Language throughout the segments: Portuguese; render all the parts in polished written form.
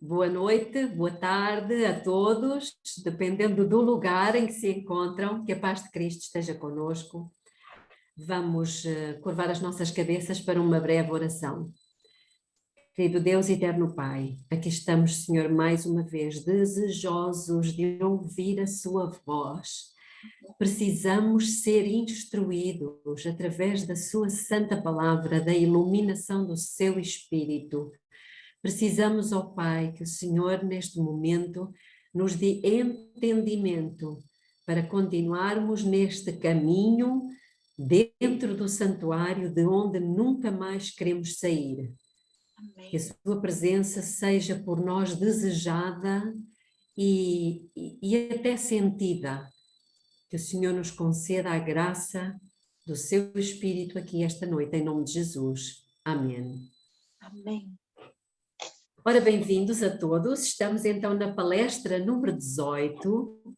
Boa noite, boa tarde a todos, dependendo do lugar em que se encontram, que a paz de Cristo esteja conosco. Vamos curvar as nossas cabeças para uma breve oração. Querido Deus e eterno Pai, aqui estamos, Senhor, mais uma vez, desejosos de ouvir a sua voz. Precisamos ser instruídos através da sua santa palavra, da iluminação do seu Espírito. Precisamos, ó Pai, que o Senhor neste momento nos dê entendimento para continuarmos neste caminho dentro do santuário de onde nunca mais queremos sair. Amém. Que a sua presença seja por nós desejada e até sentida. Que o Senhor nos conceda a graça do seu Espírito aqui esta noite, em nome de Jesus. Amém. Amém. Ora, bem-vindos a todos. Estamos então na palestra número 18,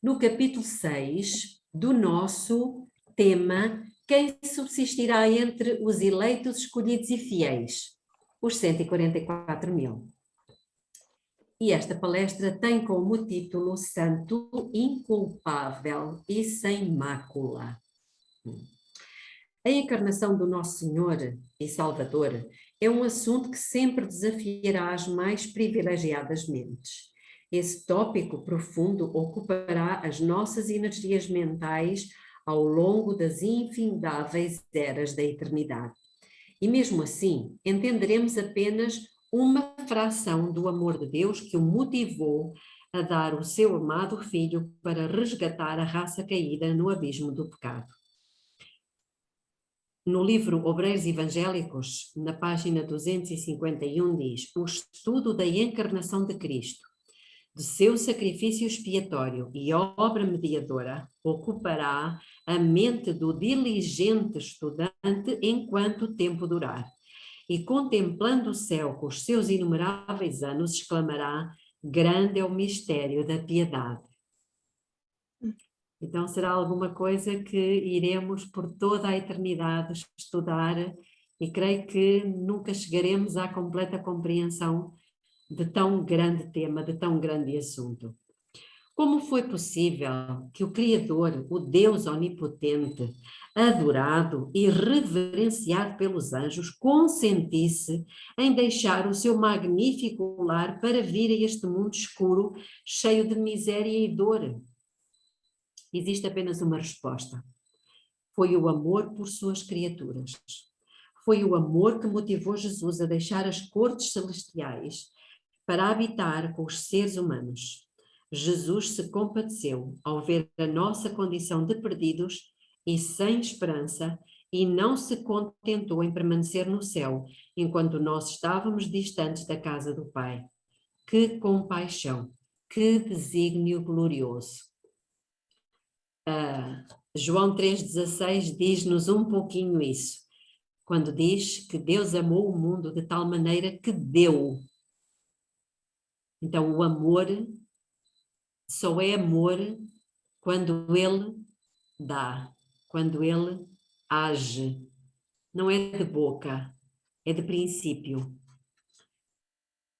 no capítulo 6 do nosso tema Quem subsistirá entre os eleitos, escolhidos e fiéis? Os 144 mil. E esta palestra tem como título Santo, Inculpável e Sem Mácula. A encarnação do Nosso Senhor e Salvador é um assunto que sempre desafiará as mais privilegiadas mentes. Esse tópico profundo ocupará as nossas energias mentais ao longo das infindáveis eras da eternidade. E mesmo assim, entenderemos apenas uma fração do amor de Deus que o motivou a dar o seu amado Filho para resgatar a raça caída no abismo do pecado. No livro Obreiros Evangélicos, na página 251, diz: o estudo da encarnação de Cristo, de seu sacrifício expiatório e obra mediadora, ocupará a mente do diligente estudante enquanto o tempo durar. E contemplando o céu com os seus inumeráveis anos, exclamará: grande é o mistério da piedade. Então será alguma coisa que iremos por toda a eternidade estudar e creio que nunca chegaremos à completa compreensão de tão grande tema, de tão grande assunto. Como foi possível que o Criador, o Deus onipotente, adorado e reverenciado pelos anjos, consentisse em deixar o seu magnífico lar para vir a este mundo escuro, cheio de miséria e dor? Existe apenas uma resposta. Foi o amor por suas criaturas. Foi o amor que motivou Jesus a deixar as cortes celestiais para habitar com os seres humanos. Jesus se compadeceu ao ver a nossa condição de perdidos e sem esperança e não se contentou em permanecer no céu enquanto nós estávamos distantes da casa do Pai. Que compaixão, que desígnio glorioso. João 3,16 diz-nos um pouquinho isso, quando diz que Deus amou o mundo de tal maneira que deu. Então o amor só é amor quando ele dá, quando ele age. Não é de boca, é de princípio.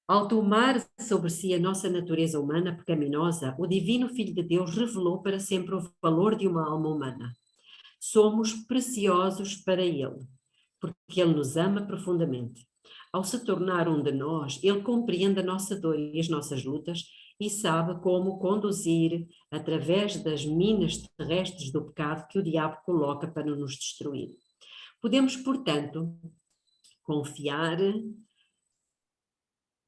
Ao tomar sobre si a nossa natureza humana pecaminosa, o divino Filho de Deus revelou para sempre o valor de uma alma humana. Somos preciosos para Ele, porque Ele nos ama profundamente. Ao se tornar um de nós, Ele compreende a nossa dor e as nossas lutas e sabe como conduzir através das minas terrestres do pecado que o diabo coloca para nos destruir. Podemos, portanto, confiar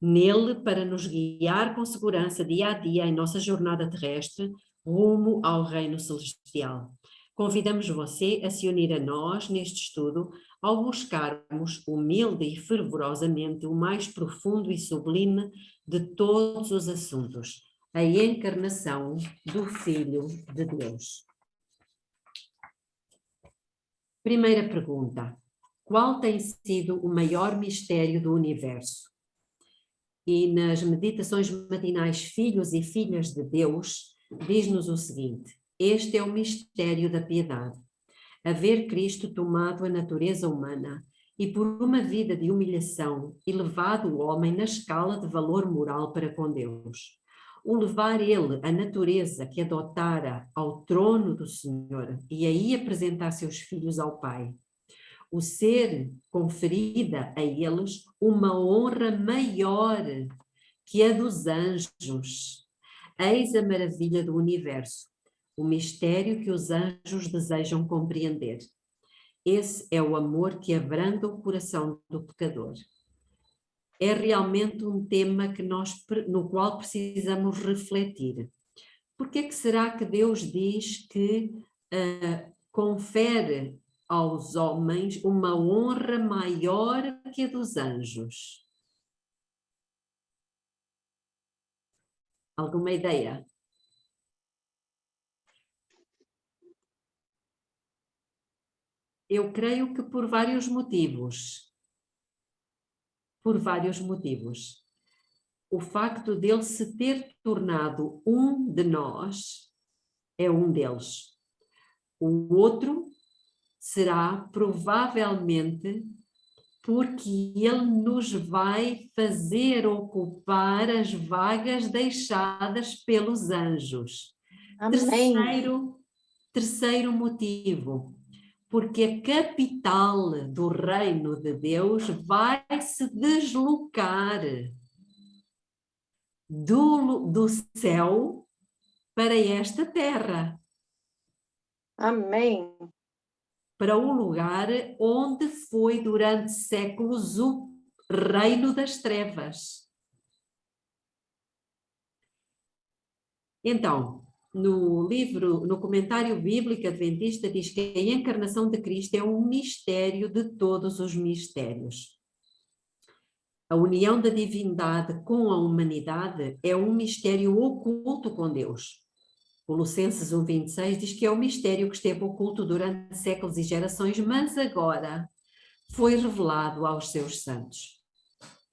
nele para nos guiar com segurança dia a dia em nossa jornada terrestre rumo ao reino celestial. Convidamos você a se unir a nós neste estudo ao buscarmos humilde e fervorosamente o mais profundo e sublime de todos os assuntos, a encarnação do Filho de Deus. Primeira pergunta: qual tem sido o maior mistério do universo? E nas meditações matinais Filhos e Filhas de Deus, diz-nos o seguinte: este é o mistério da piedade. Haver Cristo tomado a natureza humana e por uma vida de humilhação, elevado o homem na escala de valor moral para com Deus. O levar ele a natureza que adotara ao trono do Senhor e aí apresentar seus filhos ao Pai. O ser conferida a eles uma honra maior que a dos anjos. Eis a maravilha do universo, o mistério que os anjos desejam compreender. Esse é o amor que abranda o coração do pecador. É realmente um tema no qual precisamos refletir. Por que é que será que Deus diz que confere aos homens uma honra maior que a dos anjos? Alguma ideia? Eu creio que por vários motivos. Por vários motivos. O facto dele se ter tornado um de nós é um deles. O outro será provavelmente porque ele nos vai fazer ocupar as vagas deixadas pelos anjos. Amém. Terceiro motivo, porque a capital do reino de Deus vai se deslocar do céu para esta terra. Amém. Para o lugar onde foi durante séculos o reino das trevas. Então, no comentário bíblico adventista diz que a encarnação de Cristo é um mistério de todos os mistérios. A união da divindade com a humanidade é um mistério oculto com Deus. Colossenses 1:26 diz que é um mistério que esteve oculto durante séculos e gerações, mas agora foi revelado aos seus santos.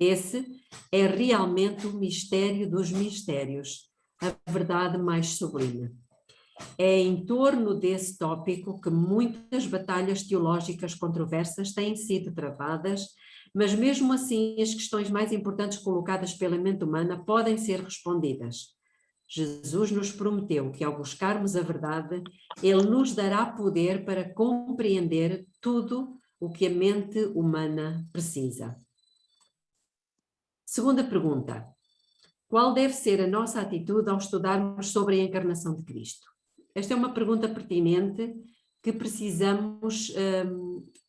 Esse é realmente o mistério dos mistérios, a verdade mais sublime. É em torno desse tópico que muitas batalhas teológicas controversas têm sido travadas, mas mesmo assim as questões mais importantes colocadas pela mente humana podem ser respondidas. Jesus nos prometeu que ao buscarmos a verdade, Ele nos dará poder para compreender tudo o que a mente humana precisa. Segunda pergunta. Qual deve ser a nossa atitude ao estudarmos sobre a encarnação de Cristo? Esta é uma pergunta pertinente que precisamos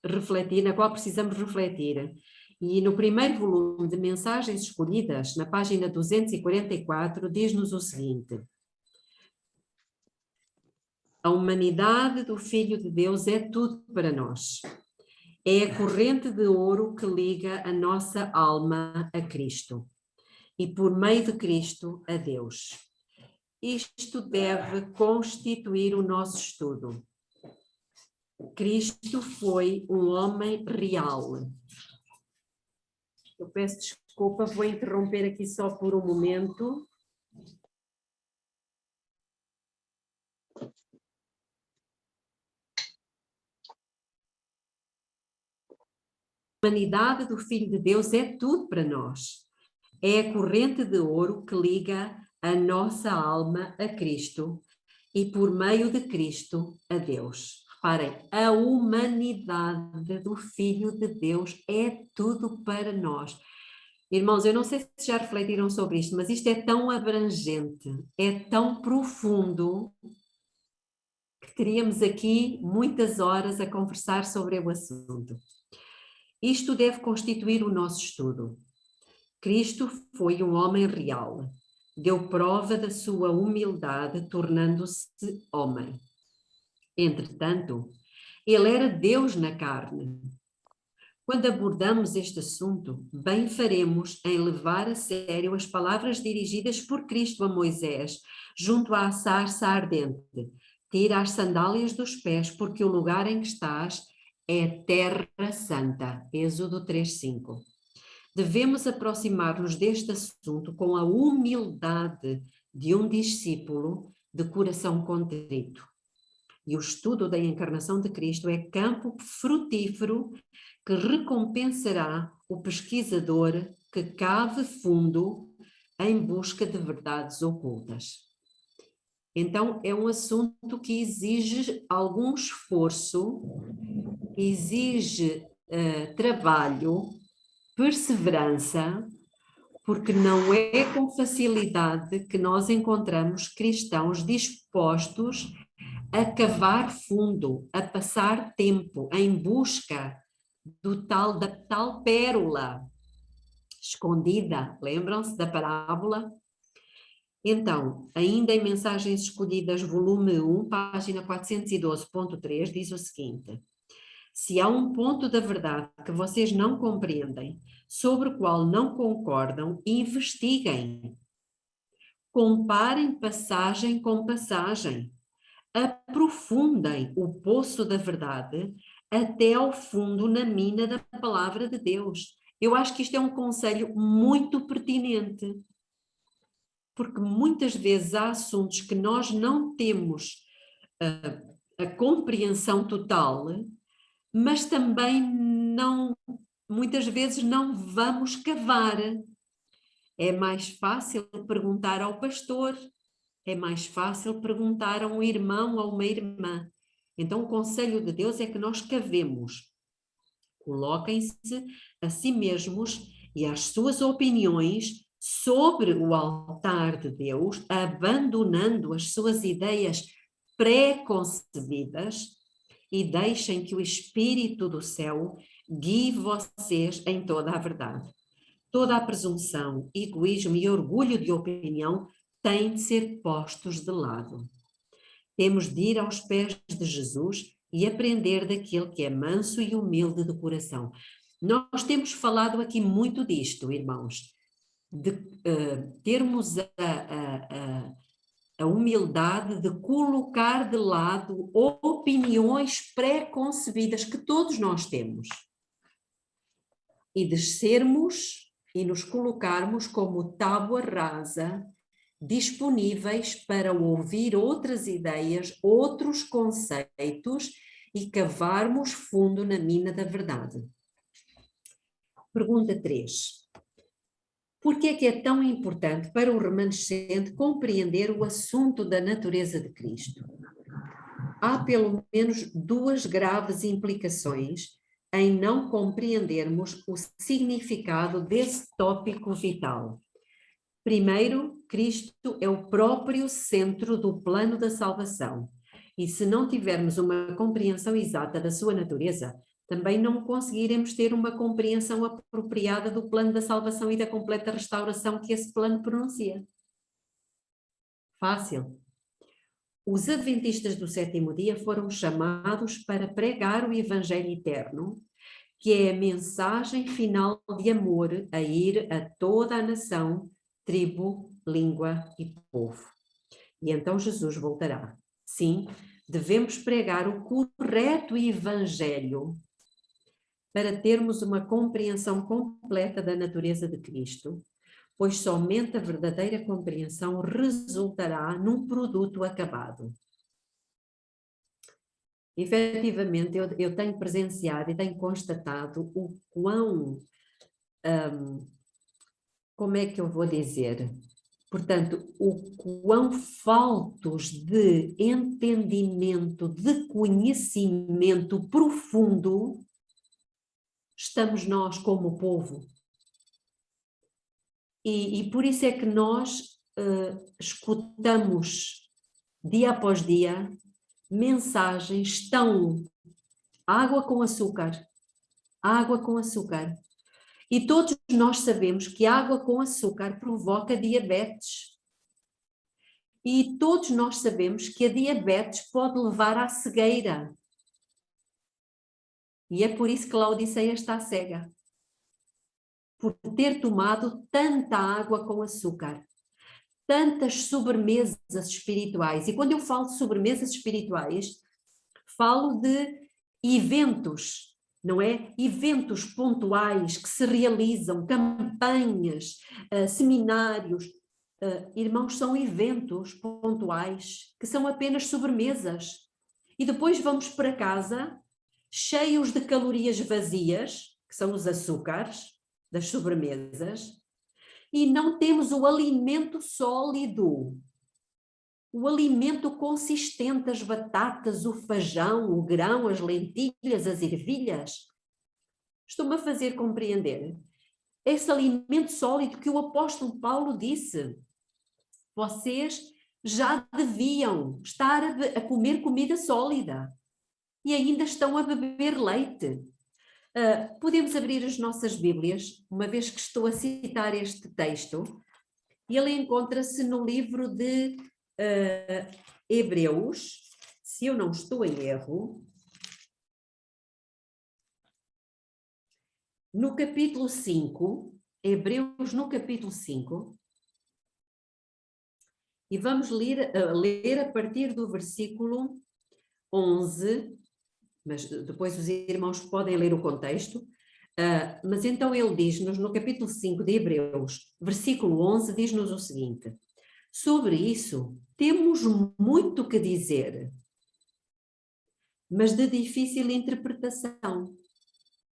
refletir, na qual precisamos refletir. E no primeiro volume de Mensagens Escolhidas, na página 244, diz-nos o seguinte: a humanidade do Filho de Deus é tudo para nós. É a corrente de ouro que liga a nossa alma a Cristo e por meio de Cristo a Deus. Isto deve constituir o nosso estudo. Cristo foi um homem real. Eu peço desculpa, vou interromper aqui só por um momento. A humanidade do Filho de Deus é tudo para nós. É a corrente de ouro que liga a nossa alma a Cristo e por meio de Cristo a Deus. Reparem, a humanidade do Filho de Deus é tudo para nós. Irmãos, eu não sei se já refletiram sobre isto, mas isto é tão abrangente, é tão profundo, que teríamos aqui muitas horas a conversar sobre o assunto. Isto deve constituir o nosso estudo. Cristo foi um homem real, deu prova da sua humildade, tornando-se homem. Entretanto, ele era Deus na carne. Quando abordamos este assunto, bem faremos em levar a sério as palavras dirigidas por Cristo a Moisés, junto à sarça ardente. Tira as sandálias dos pés, porque o lugar em que estás é terra santa. Êxodo 3:5. Devemos aproximar-nos deste assunto com a humildade de um discípulo de coração contrito. E o estudo da encarnação de Cristo é campo frutífero que recompensará o pesquisador que cave fundo em busca de verdades ocultas. Então, é um assunto que exige algum esforço, exige trabalho, perseverança, porque não é com facilidade que nós encontramos cristãos dispostos a cavar fundo, a passar tempo em busca da tal pérola escondida. Lembram-se da parábola? Então, ainda em Mensagens Escolhidas, volume 1, página 412.3, diz o seguinte: se há um ponto da verdade que vocês não compreendem, sobre o qual não concordam, investiguem. Comparem passagem com passagem. Aprofundem o poço da verdade até ao fundo na mina da palavra de Deus. Eu acho que isto é um conselho muito pertinente, porque muitas vezes há assuntos que nós não temos a compreensão total, mas também não, muitas vezes não vamos cavar. É mais fácil perguntar ao pastor, é mais fácil perguntar a um irmão ou uma irmã. Então o conselho de Deus é que nós cavemos. Coloquem-se a si mesmos e as suas opiniões sobre o altar de Deus, abandonando as suas ideias pré-concebidas, e deixem que o Espírito do céu guie vocês em toda a verdade. Toda a presunção, egoísmo e orgulho de opinião têm de ser postos de lado. Temos de ir aos pés de Jesus e aprender daquele que é manso e humilde de coração. Nós temos falado aqui muito disto, irmãos, de termos a humildade de colocar de lado opiniões pré-concebidas que todos nós temos e descermos e nos colocarmos como tábua rasa, disponíveis para ouvir outras ideias, outros conceitos e cavarmos fundo na mina da verdade. Pergunta 3. Por que é tão importante para o remanescente compreender o assunto da natureza de Cristo? Há pelo menos duas graves implicações em não compreendermos o significado desse tópico vital. Primeiro, Cristo é o próprio centro do plano da salvação. E se não tivermos uma compreensão exata da sua natureza, também não conseguiremos ter uma compreensão apropriada do plano da salvação e da completa restauração que esse plano pronuncia. Fácil. Os adventistas do sétimo dia foram chamados para pregar o Evangelho eterno, que é a mensagem final de amor a ir a toda a nação, tribo, língua e povo. E então Jesus voltará. Sim, devemos pregar o correto Evangelho para termos uma compreensão completa da natureza de Cristo, pois somente a verdadeira compreensão resultará num produto acabado. Efetivamente, eu tenho presenciado e tenho constatado o quão, como é que eu vou dizer? Portanto, o quão faltos de entendimento, de conhecimento profundo estamos nós como povo. E por isso é que nós escutamos dia após dia mensagens tão água com açúcar, água com açúcar. E todos nós sabemos que água com açúcar provoca diabetes. E todos nós sabemos que a diabetes pode levar à cegueira. E é por isso que Laodiceia está cega. Por ter tomado tanta água com açúcar. Tantas sobremesas espirituais. E quando eu falo de sobremesas espirituais, falo de eventos, não é? Eventos pontuais que se realizam, campanhas, seminários. Irmãos, são eventos pontuais que são apenas sobremesas. e depois vamos para casa cheios de calorias vazias, que são os açúcares das sobremesas, e não temos o alimento sólido, o alimento consistente, as batatas, o feijão, o grão, as lentilhas, as ervilhas. Estou-me a fazer compreender esse alimento sólido que o apóstolo Paulo disse. Vocês já deviam estar a comer comida sólida e ainda estão a beber leite. Podemos abrir as nossas Bíblias, uma vez que estou a citar este texto, e ele encontra-se no livro de Hebreus, se eu não estou em erro, no capítulo 5, Hebreus no capítulo 5, e vamos ler a partir do versículo 11, mas depois os irmãos podem ler o contexto, mas então ele diz-nos no capítulo 5 de Hebreus, versículo 11, diz-nos o seguinte: sobre isso temos muito que dizer, mas de difícil interpretação.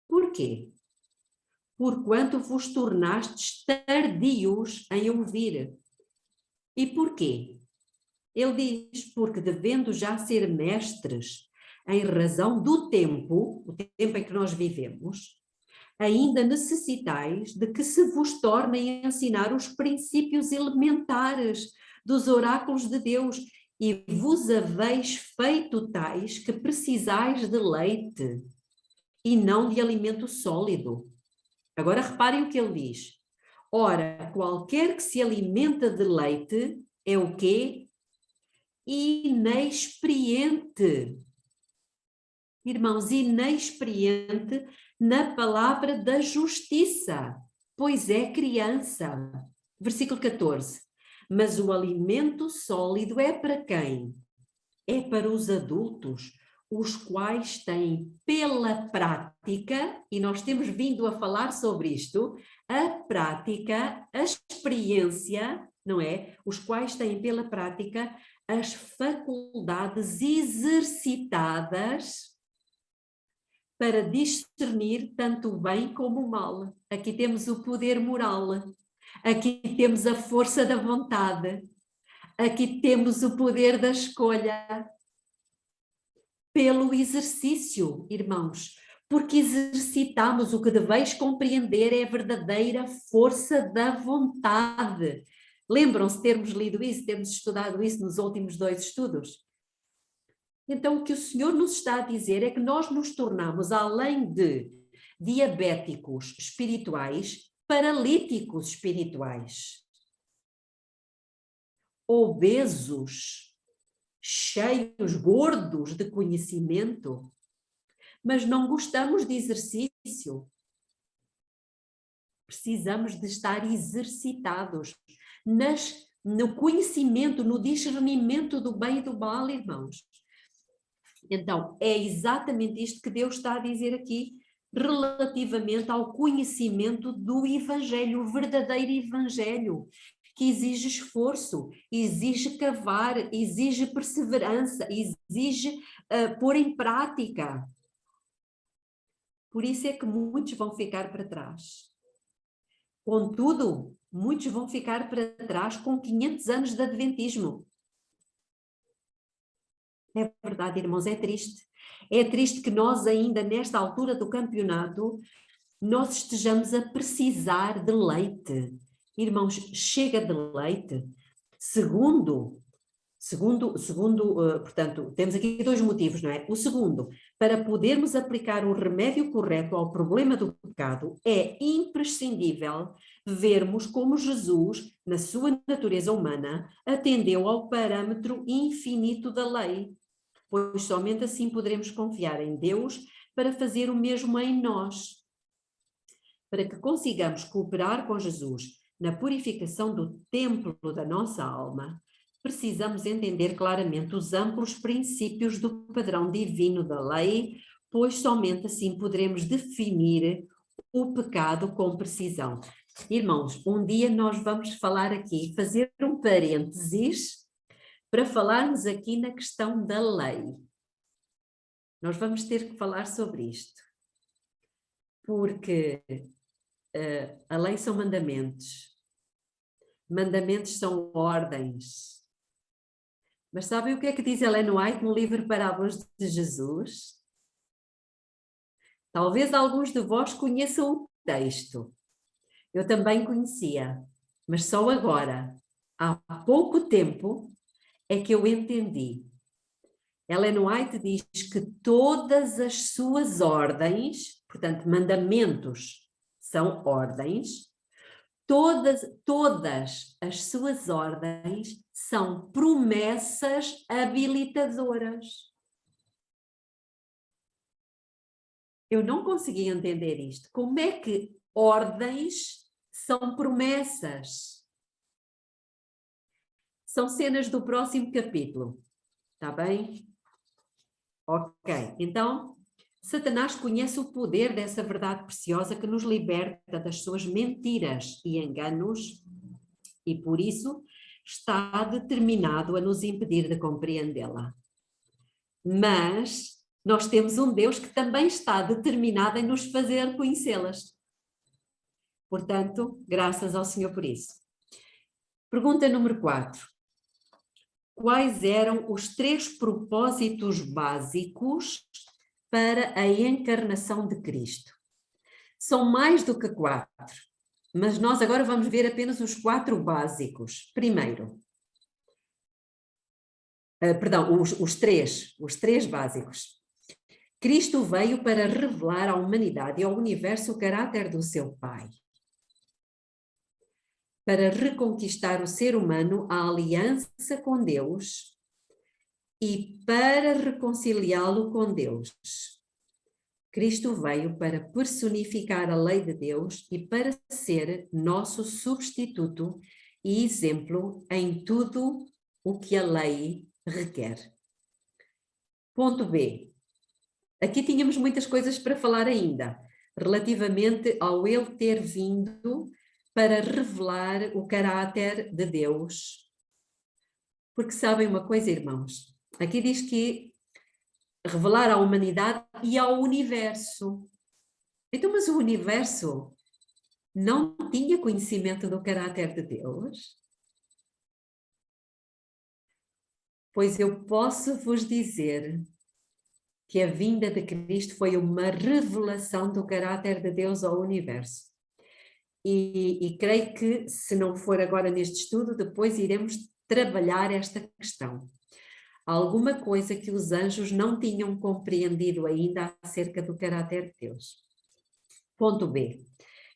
Porquê? Porquanto vos tornastes tardios em ouvir. E porquê? Ele diz, porque devendo já ser mestres em razão do tempo, o tempo em que nós vivemos, ainda necessitais de que se vos tornem a ensinar os princípios elementares dos oráculos de Deus, e vos haveis feito tais que precisais de leite e não de alimento sólido. Agora reparem o que ele diz. Ora, qualquer que se alimenta de leite é o quê? Inexperiente. Irmãos, inexperiente na palavra da justiça, pois é criança. Versículo 14. Mas o alimento sólido é para quem? É para os adultos, os quais têm pela prática, e nós temos vindo a falar sobre isto, a prática, a experiência, não é? Os quais têm pela prática as faculdades exercitadas para discernir tanto o bem como o mal. Aqui temos o poder moral, aqui temos a força da vontade, aqui temos o poder da escolha, pelo exercício, irmãos, porque exercitamos o que deveis compreender é a verdadeira força da vontade. Lembram-se de termos lido isso, termos estudado isso nos últimos 2 estudos? Então, o que o Senhor nos está a dizer é que nós nos tornamos, além de diabéticos espirituais, paralíticos espirituais, obesos, cheios, gordos de conhecimento, mas não gostamos de exercício. Precisamos de estar exercitados no conhecimento, no discernimento do bem e do mal, irmãos. Então, é exatamente isto que Deus está a dizer aqui, relativamente ao conhecimento do Evangelho, o verdadeiro Evangelho, que exige esforço, exige cavar, exige perseverança, exige pôr em prática. Por isso é que muitos vão ficar para trás. Contudo, muitos vão ficar para trás com 500 anos de adventismo. É verdade, irmãos, é triste. É triste que nós ainda, nesta altura do campeonato, nós estejamos a precisar de leite. Irmãos, chega de leite. Portanto, temos aqui 2 motivos, não é? O segundo, para podermos aplicar o remédio correto ao problema do pecado, é imprescindível vermos como Jesus, na sua natureza humana, atendeu ao parâmetro infinito da lei, pois somente assim poderemos confiar em Deus para fazer o mesmo em nós. Para que consigamos cooperar com Jesus na purificação do templo da nossa alma, precisamos entender claramente os amplos princípios do padrão divino da lei, pois somente assim poderemos definir o pecado com precisão. Irmãos, um dia nós vamos falar aqui, fazer um parênteses, para falarmos aqui na questão da lei. Nós vamos ter que falar sobre isto, porque a lei são mandamentos, mandamentos são ordens. Mas sabem o que é que diz Ellen White no livro Parábolas de Jesus? Talvez alguns de vós conheçam o texto. Eu também conhecia, mas só agora, há pouco tempo, é que eu entendi. Ellen White diz que todas as suas ordens, portanto, mandamentos são ordens, todas as suas ordens são promessas habilitadoras. Eu não consegui entender isto. Como é que ordens são promessas? São cenas do próximo capítulo, está bem? Ok, então Satanás conhece o poder dessa verdade preciosa que nos liberta das suas mentiras e enganos e por isso está determinado a nos impedir de compreendê-la. Mas nós temos um Deus que também está determinado em nos fazer conhecê-las. Portanto, graças ao Senhor por isso. Pergunta número 4. Quais eram os 3 propósitos básicos para a encarnação de Cristo? São mais do que 4, mas nós agora vamos ver apenas os 4 básicos. Primeiro, os três básicos. Cristo veio para revelar à humanidade e ao universo o caráter do seu Pai, para reconquistar o ser humano à aliança com Deus e para reconciliá-lo com Deus. Cristo veio para personificar a lei de Deus e para ser nosso substituto e exemplo em tudo o que a lei requer. Ponto B. Aqui tínhamos muitas coisas para falar ainda, relativamente ao ele ter vindo para revelar o caráter de Deus. Porque sabem uma coisa, irmãos? Aqui diz que revelar à humanidade e ao universo. Então, mas o universo não tinha conhecimento do caráter de Deus? Pois eu posso vos dizer que a vinda de Cristo foi uma revelação do caráter de Deus ao universo. E creio que, se não for agora neste estudo, depois iremos trabalhar esta questão. Alguma coisa que os anjos não tinham compreendido ainda acerca do caráter de Deus. Ponto B.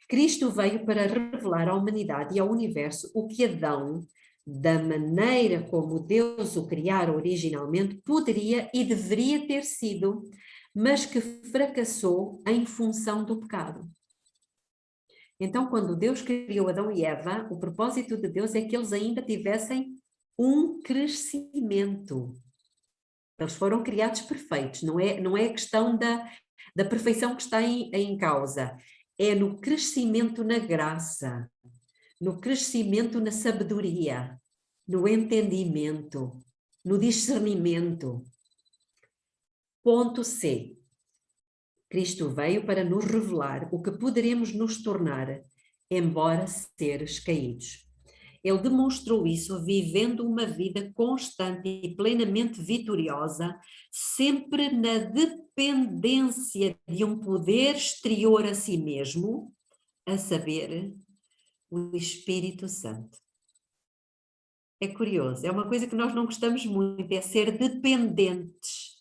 Cristo veio para revelar à humanidade e ao universo o que Adão, da maneira como Deus o criara originalmente, poderia e deveria ter sido, mas que fracassou em função do pecado. Então, quando Deus criou Adão e Eva, o propósito de Deus é que eles ainda tivessem um crescimento. Eles foram criados perfeitos, não é a questão da perfeição que está em causa, é no crescimento na graça, no crescimento na sabedoria, no entendimento, no discernimento. Ponto C. Cristo veio para nos revelar o que poderemos nos tornar, embora seres caídos. Ele demonstrou isso vivendo uma vida constante e plenamente vitoriosa, sempre na dependência de um poder exterior a si mesmo, a saber, o Espírito Santo. É curioso, é uma coisa que nós não gostamos muito, é ser dependentes.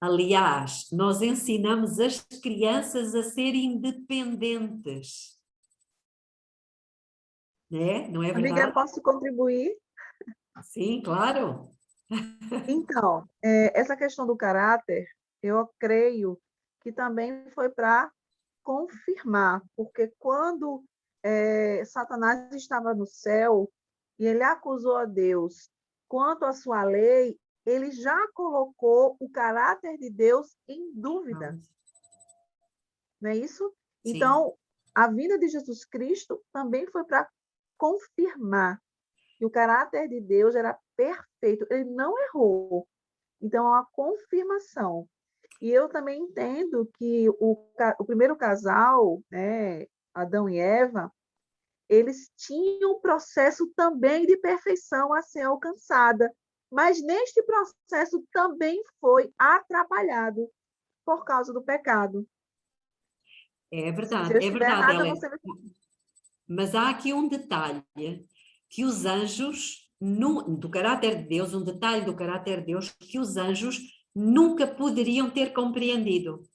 Aliás, nós ensinamos as crianças a serem independentes. Não é Amiga, verdade? posso contribuir? Sim, claro. Então, essa questão do caráter, eu creio que também foi para confirmar, porque quando Satanás estava no céu e ele acusou a Deus quanto à sua lei, ele já colocou o caráter de Deus em dúvida, não é isso? Sim. Então, a vinda de Jesus Cristo também foi para confirmar que o caráter de Deus era perfeito, ele não errou. Então, é uma confirmação. E eu também entendo que o primeiro casal, né, Adão e Eva, eles tinham um processo também de perfeição a ser alcançada, mas neste processo também foi atrapalhado por causa do pecado. Se eu É estiver verdade, errada, Helena. você me... Mas há aqui um detalhe, que os anjos, do caráter de Deus, um detalhe do caráter de Deus, que os anjos nunca poderiam ter compreendido.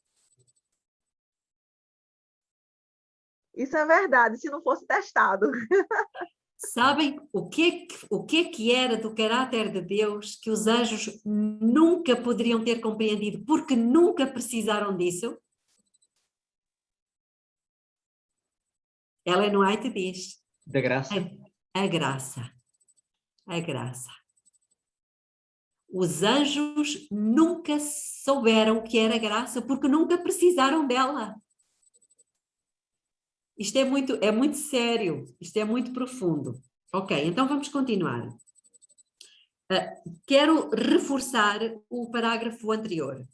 Isso é verdade, se não fosse testado. Sabem o que é que era do caráter de Deus que os anjos nunca poderiam ter compreendido, porque nunca precisaram disso? Ellen White diz: Da graça. a graça. A graça. Os anjos nunca souberam o que era graça, porque nunca precisaram dela. Isto é muito sério, isto é muito profundo. Ok, então vamos continuar. Quero reforçar o parágrafo anterior.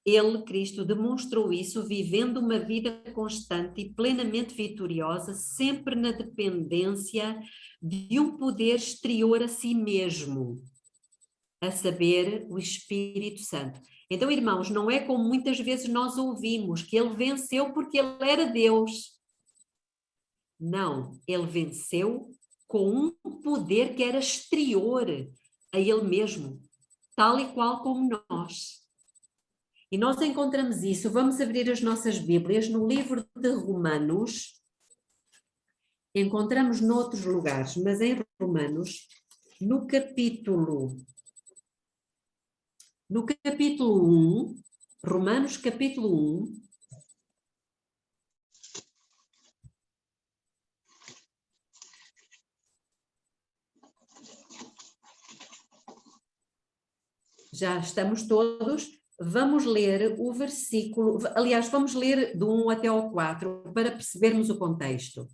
Ele, Cristo, demonstrou isso vivendo uma vida constante e plenamente vitoriosa, sempre na dependência de um poder exterior a si mesmo, a saber, o Espírito Santo. Então, irmãos, não é como muitas vezes nós ouvimos, que ele venceu porque ele era Deus. Não, ele venceu com um poder que era exterior a ele mesmo, tal e qual como nós. E nós encontramos isso, vamos abrir as nossas Bíblias no livro de Romanos, encontramos noutros lugares, mas em Romanos, no capítulo 1, Romanos capítulo 1, já estamos todos, vamos ler o versículo, aliás, vamos ler do 1 até ao 4, para percebermos o contexto.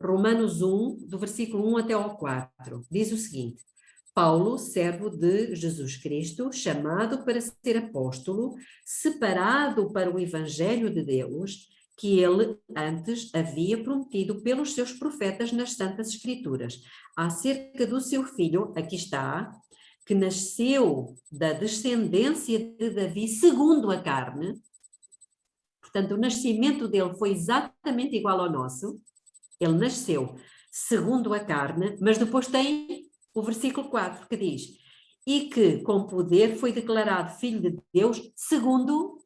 Romanos 1, do versículo 1 até ao 4, diz o seguinte: Paulo, servo de Jesus Cristo, chamado para ser apóstolo, separado para o evangelho de Deus, que ele antes havia prometido pelos seus profetas nas Santas Escrituras, acerca do seu filho, aqui está, que nasceu da descendência de Davi segundo a carne. Portanto, o nascimento dele foi exatamente igual ao nosso. Ele nasceu segundo a carne, mas depois tem o versículo 4 que diz: e que com poder foi declarado filho de Deus segundo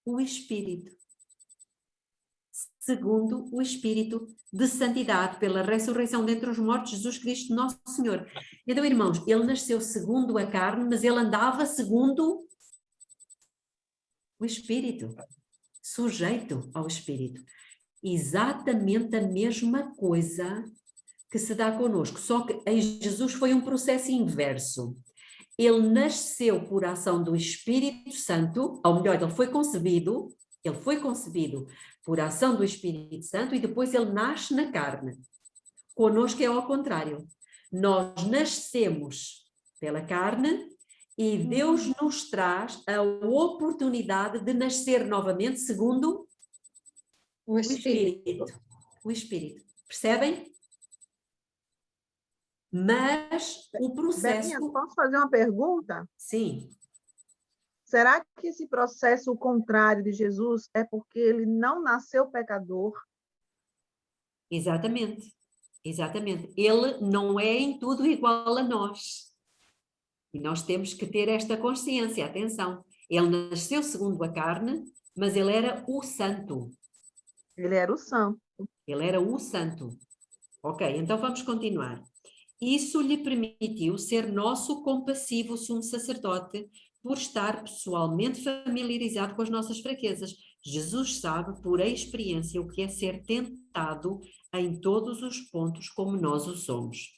o Espírito. Segundo o Espírito de santidade, pela ressurreição dentre os mortos, Jesus Cristo, nosso Senhor. Então, irmãos, ele nasceu segundo a carne, mas ele andava segundo o Espírito, sujeito ao Espírito. Exatamente a mesma coisa que se dá connosco, só que em Jesus foi um processo inverso. Ele nasceu por ação do Espírito Santo, ou melhor, ele foi concebido por ação do Espírito Santo e depois ele nasce na carne. Conosco é ao contrário. Nós nascemos pela carne e Deus nos traz a oportunidade de nascer novamente segundo o Espírito. O Espírito. Percebem? Mas o processo... Betinha, posso fazer uma pergunta? Sim. Será que esse processo contrário de Jesus é porque ele não nasceu pecador? Exatamente. Exatamente. Ele não é em tudo igual a nós. E nós temos que ter esta consciência, atenção. Ele nasceu segundo a carne, mas ele era o santo. Ele era o santo. Ele era o santo. Ok, então vamos continuar. Isso lhe permitiu ser nosso compassivo sumo sacerdote, por estar pessoalmente familiarizado com as nossas fraquezas. Jesus sabe, por experiência, o que é ser tentado em todos os pontos como nós o somos.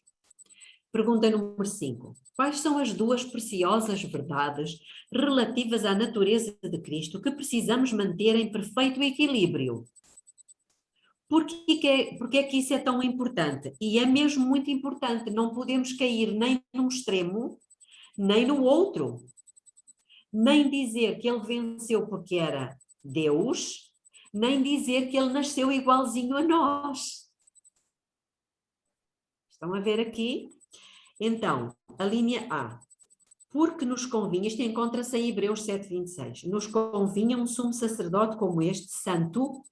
Pergunta número 5. Quais são as duas preciosas verdades relativas à natureza de Cristo que precisamos manter em perfeito equilíbrio? Porque é que isso é tão importante? E é mesmo muito importante, não podemos cair nem num extremo, nem no outro. nem dizer que ele venceu porque era Deus, nem dizer que ele nasceu igualzinho a nós. Estão a ver aqui? Então, a linha A. Porque nos convinha, isto encontra-se em Hebreus 7:26, nos convinha um sumo sacerdote como este, santo,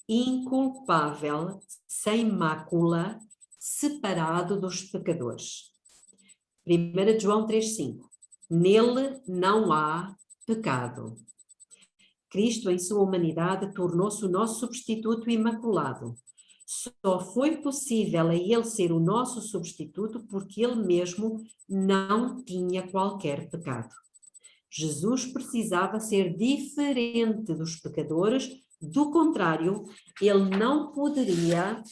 inculpável, sem mácula, separado dos pecadores. 1 João 3:5. Nele não há pecado. Cristo, em sua humanidade, tornou-se o nosso substituto imaculado. Só foi possível a ele ser o nosso substituto porque ele mesmo não tinha qualquer pecado. Jesus precisava ser diferente dos pecadores, do contrário, ele não poderia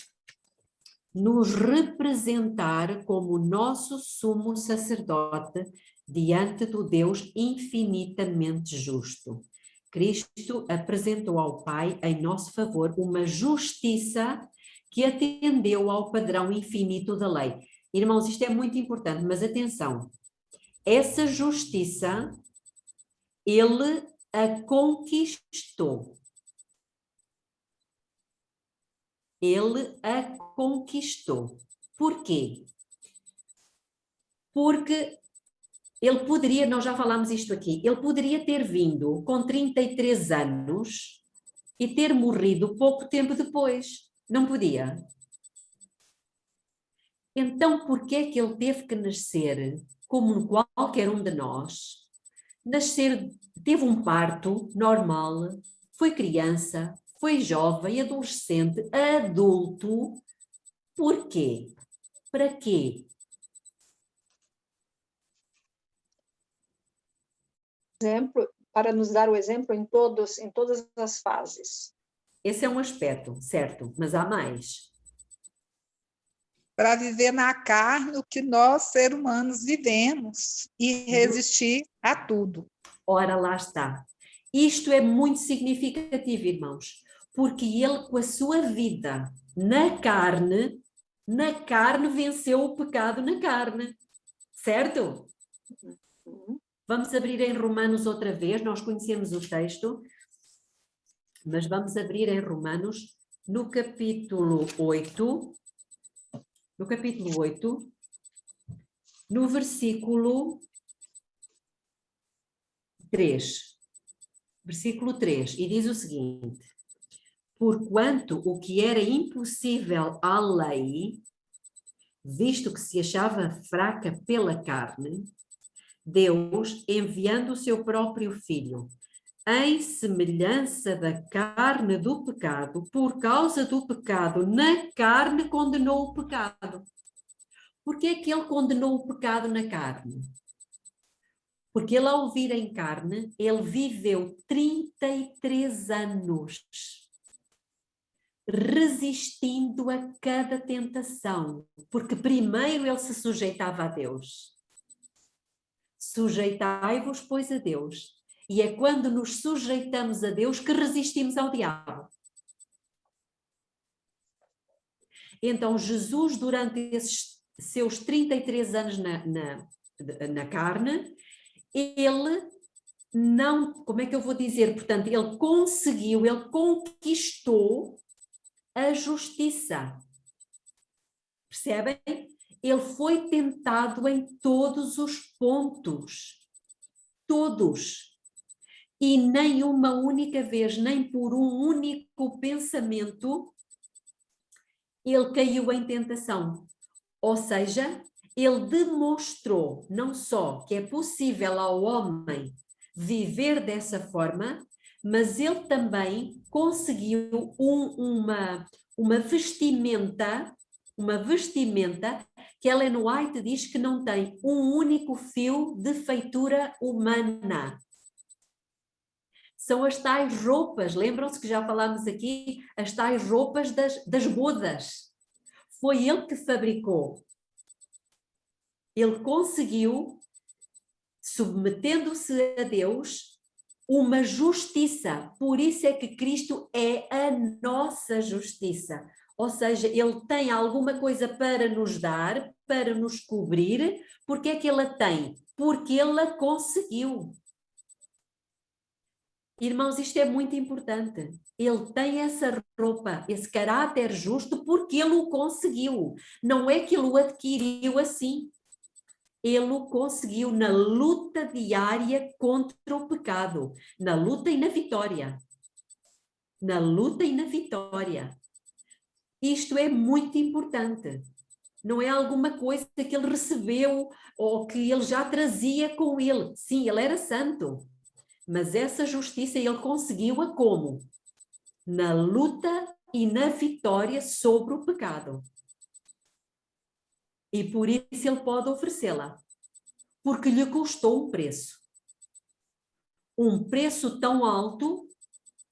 nos representar como nosso sumo sacerdote diante do Deus infinitamente justo. Cristo apresentou ao Pai em nosso favor uma justiça que atendeu ao padrão infinito da lei. Irmãos, isto é muito importante, mas atenção, essa justiça ele a conquistou. Ele a conquistou. Por quê? Porque ele poderia, nós já falámos isto aqui, ele poderia ter vindo com 33 anos e ter morrido pouco tempo depois. Não podia. Então, por que é que ele teve que nascer como qualquer um de nós? Nascer, teve um parto normal, foi criança, foi jovem, adolescente, adulto. Por quê? Para quê? Exemplo, para nos dar o exemplo em todas as fases. Esse é um aspecto, certo, mas há mais. Para viver na carne o que nós, seres humanos, vivemos e resistir a tudo. Ora, lá está. Isto é muito significativo, irmãos, porque ele, com a sua vida na carne venceu o pecado na carne, certo? Vamos abrir em Romanos outra vez, nós conhecemos o texto, mas vamos abrir em Romanos no capítulo 8, no versículo 3. Versículo 3, e diz o seguinte: porquanto o que era impossível à lei, visto que se achava fraca pela carne, Deus, enviando o seu próprio Filho, em semelhança da carne do pecado, por causa do pecado, na carne condenou o pecado. Por que é que ele condenou o pecado na carne? Porque ele, ao vir em carne, ele viveu 33 anos resistindo a cada tentação, porque primeiro ele se sujeitava a Deus. Sujeitai-vos, pois, a Deus. E é quando nos sujeitamos a Deus que resistimos ao diabo. Então, Jesus, durante esses seus 33 anos na carne, ele não, como é que eu vou dizer? Portanto, ele conseguiu, ele conquistou a justiça. Percebem? Ele foi tentado em todos os pontos. Todos. E nem uma única vez, nem por um único pensamento, ele caiu em tentação. Ou seja, ele demonstrou não só que é possível ao homem viver dessa forma, mas ele também conseguiu uma vestimenta que Ellen White diz que não tem um único fio de feitura humana. São as tais roupas, lembram-se que já falámos aqui, as tais roupas das bodas. Foi ele que fabricou. Ele conseguiu, submetendo-se a Deus, uma justiça. Por isso é que Cristo é a nossa justiça. Ou seja, ele tem alguma coisa para nos dar, para nos cobrir. Porque é que ele a tem? Porque ele a conseguiu. Irmãos, isto é muito importante. Ele tem essa roupa, esse caráter justo, porque ele o conseguiu. Não é que ele o adquiriu assim. Ele o conseguiu na luta diária contra o pecado, na luta e na vitória. Na luta e na vitória. Isto é muito importante. Não é alguma coisa que ele recebeu ou que ele já trazia com ele. Sim, ele era santo. Mas essa justiça ele conseguiu-a como? Na luta e na vitória sobre o pecado. E por isso ele pode oferecê-la. Porque lhe custou um preço. Um preço tão alto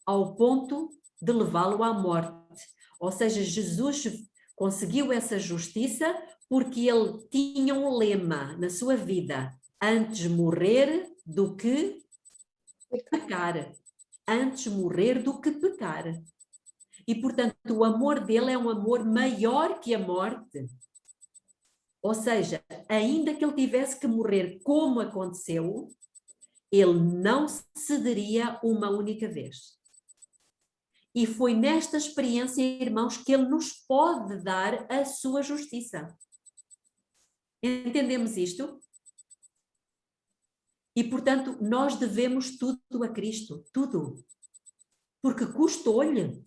ao ponto de levá-lo à morte. Ou seja, Jesus conseguiu essa justiça porque ele tinha um lema na sua vida: antes morrer do que pecar. Antes morrer do que pecar. E, portanto, o amor dele é um amor maior que a morte. Ou seja, ainda que ele tivesse que morrer como aconteceu, ele não cederia uma única vez. E foi nesta experiência, irmãos, que ele nos pode dar a sua justiça. Entendemos isto? E, portanto, nós devemos tudo a Cristo, tudo. Porque custou-lhe.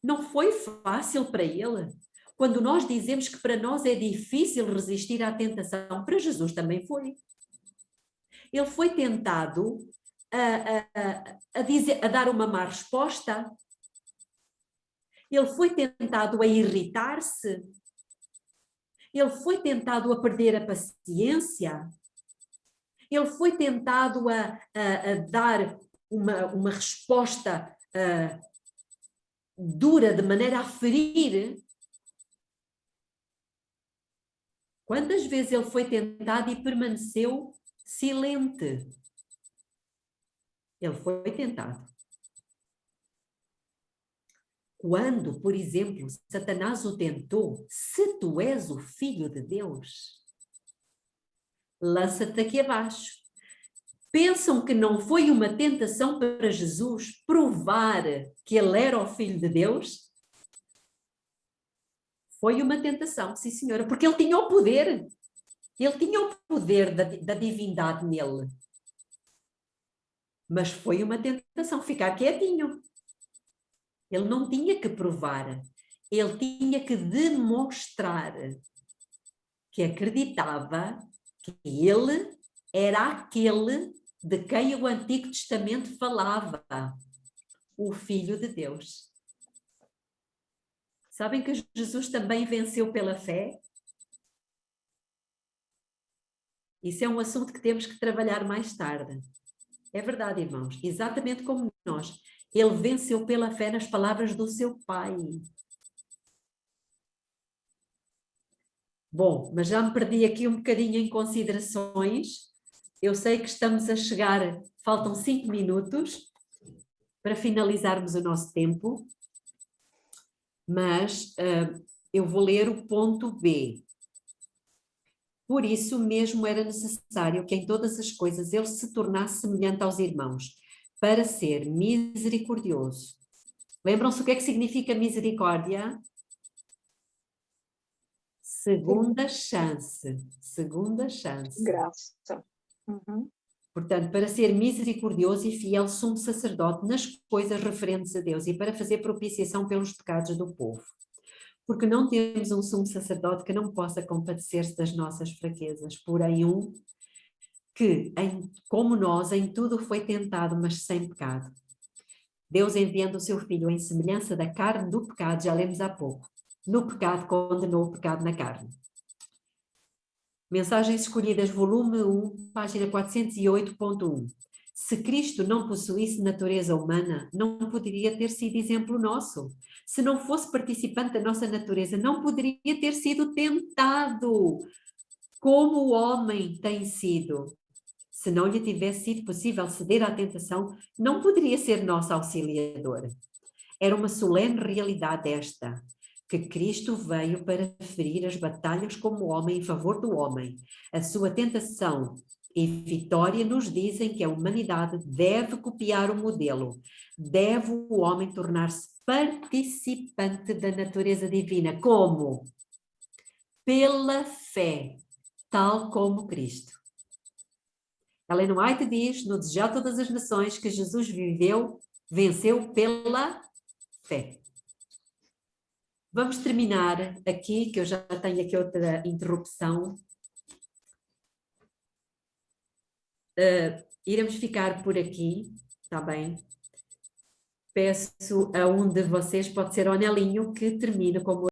Não foi fácil para ele. Quando nós dizemos que para nós é difícil resistir à tentação, para Jesus também foi. Ele foi tentado a dar uma má resposta. Ele foi tentado a irritar-se. Ele foi tentado a perder a paciência. Ele foi tentado a dar uma resposta dura, de maneira a ferir. Quantas vezes ele foi tentado e permaneceu silente? Ele foi tentado. Quando, por exemplo, Satanás o tentou: se tu és o Filho de Deus, lança-te aqui abaixo. Pensam que não foi uma tentação para Jesus provar que ele era o Filho de Deus? Foi uma tentação, sim senhora, porque ele tinha o poder. Ele tinha o poder da divindade nele. Mas foi uma tentação, ficar quietinho. Ele não tinha que provar. Ele tinha que demonstrar que acreditava que ele era aquele de quem o Antigo Testamento falava, o Filho de Deus. Sabem que Jesus também venceu pela fé? Isso é um assunto que temos que trabalhar mais tarde. É verdade, irmãos, exatamente como nós. Ele venceu pela fé nas palavras do seu Pai. Bom, mas já me perdi aqui um bocadinho em considerações. Eu sei que estamos a chegar, faltam 5 minutos para finalizarmos o nosso tempo, mas eu vou ler o ponto B. Por isso mesmo era necessário que em todas as coisas ele se tornasse semelhante aos irmãos, para ser misericordioso. Lembram-se o que é que significa misericórdia? Segunda chance. Segunda chance. Graça. Uhum. Portanto, para ser misericordioso e fiel sumo sacerdote nas coisas referentes a Deus e para fazer propiciação pelos pecados do povo. Porque não temos um sumo sacerdote que não possa compadecer-se das nossas fraquezas, porém um que, como nós, em tudo foi tentado, mas sem pecado. Deus, enviando o seu Filho em semelhança da carne do pecado, já lemos há pouco, no pecado condenou o pecado na carne. Mensagens Escolhidas, volume 1, página 408.1. Se Cristo não possuísse natureza humana, não poderia ter sido exemplo nosso. Se não fosse participante da nossa natureza, não poderia ter sido tentado como o homem tem sido. Se não lhe tivesse sido possível ceder à tentação, não poderia ser nosso auxiliador. Era uma solene realidade esta, que Cristo veio para ferir as batalhas como homem em favor do homem. A sua tentação e Vitória nos dizem que a humanidade deve copiar o modelo, deve o homem tornar-se participante da natureza divina. Como? Pela fé, tal como Cristo. Ellen White diz, no Desejar Todas as Nações, que Jesus venceu pela fé. Vamos terminar aqui, que eu já tenho aqui outra interrupção. Iremos ficar por aqui, está bem? Peço a um de vocês, pode ser o Nelinho, que termine como